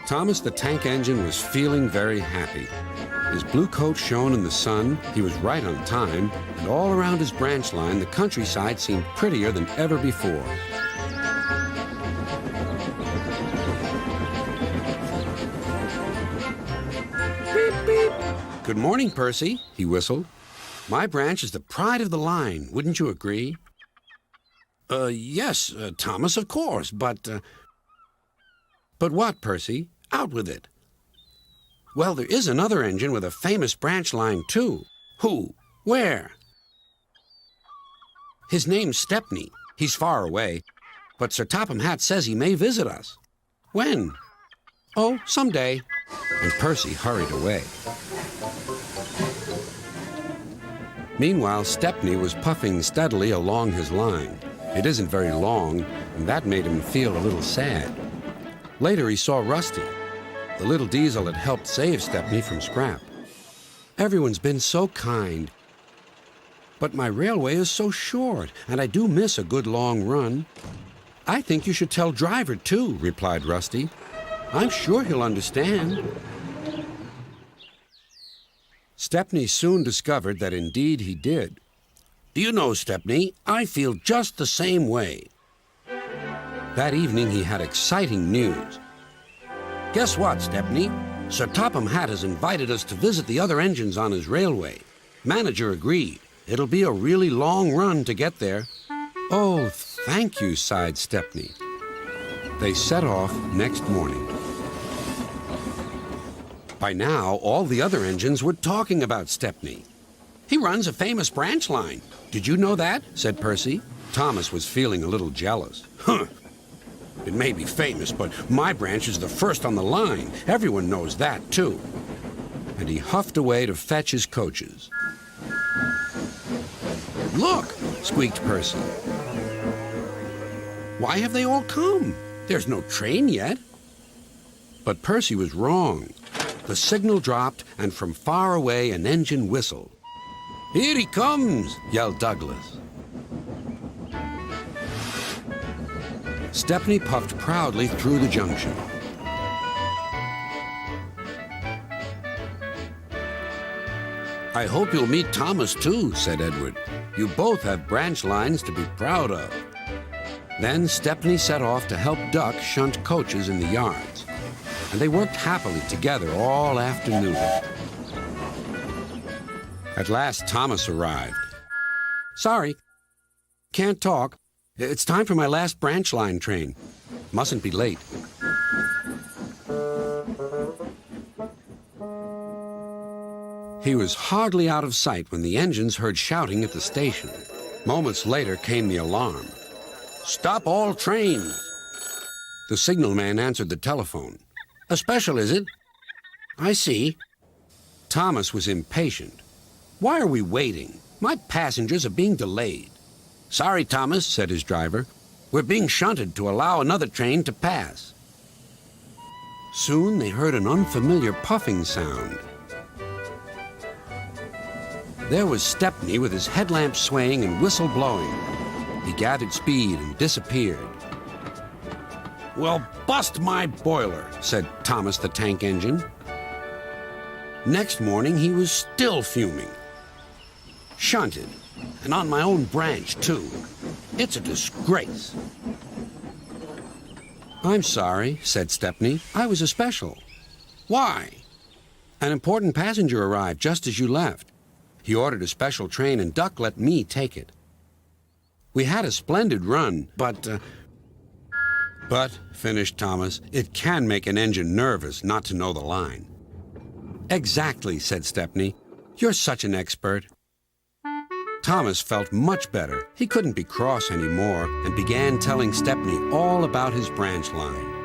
Thomas the tank engine was feeling very happy. His blue coat shone in the sun, he was right on time, and all around his branch line, the countryside seemed prettier than ever before. Beep, beep. Good morning, Percy, he whistled. My branch is the pride of the line, wouldn't you agree? Yes, Thomas, of course, but... But what, Percy? Out with it. Well, there is another engine with a famous branch line, too. Who? Where? His name's Stepney. He's far away, but Sir Topham Hatt says he may visit us. When? Oh, someday. And Percy hurried away. Meanwhile, Stepney was puffing steadily along his line. It isn't very long, and that made him feel a little sad. Later, he saw Rusty. The little diesel had helped save Stepney from scrap. Everyone's been so kind. But my railway is so short, and I do miss a good long run. I think you should tell Driver, too, replied Rusty. I'm sure he'll understand. Stepney soon discovered that indeed he did. Do you know, Stepney, I feel just the same way. That evening he had exciting news. Guess what, Stepney? Sir Topham Hatt has invited us to visit the other engines on his railway. Manager agreed. It'll be a really long run to get there. Oh, thank you, sighed Stepney. They set off next morning. By now, all the other engines were talking about Stepney. He runs a famous branch line. Did you know that? Said Percy. Thomas was feeling a little jealous. Huh. It may be famous, but my branch is the first on the line. Everyone knows that, too. And he huffed away to fetch his coaches. Look, squeaked Percy. Why have they all come? There's no train yet. But Percy was wrong. The signal dropped, and from far away an engine whistled. Here he comes, yelled Douglas. Stepney puffed proudly through the junction. I hope you'll meet Thomas, too, said Edward. You both have branch lines to be proud of. Then Stepney set off to help Duck shunt coaches in the yards, and they worked happily together all afternoon. At last, Thomas arrived. Sorry, can't talk. It's time for my last branch line train. Mustn't be late. He was hardly out of sight when the engines heard shouting at the station. Moments later came the alarm. Stop all trains! The signalman answered the telephone. A special, is it? I see. Thomas was impatient. Why are we waiting? My passengers are being delayed. Sorry, Thomas, said his driver. We're being shunted to allow another train to pass. Soon they heard an unfamiliar puffing sound. There was Stepney with his headlamp swaying and whistle blowing. He gathered speed and disappeared. Well, bust my boiler, said Thomas the tank engine. Next morning he was still fuming. Shunted, and on my own branch, too. It's a disgrace. I'm sorry, said Stepney. I was a special. Why? An important passenger arrived just as you left. He ordered a special train, and Duck let me take it. We had a splendid run, but, finished Thomas, it can make an engine nervous not to know the line. Exactly, said Stepney. You're such an expert. Thomas felt much better. He couldn't be cross anymore and began telling Stepney all about his branch line.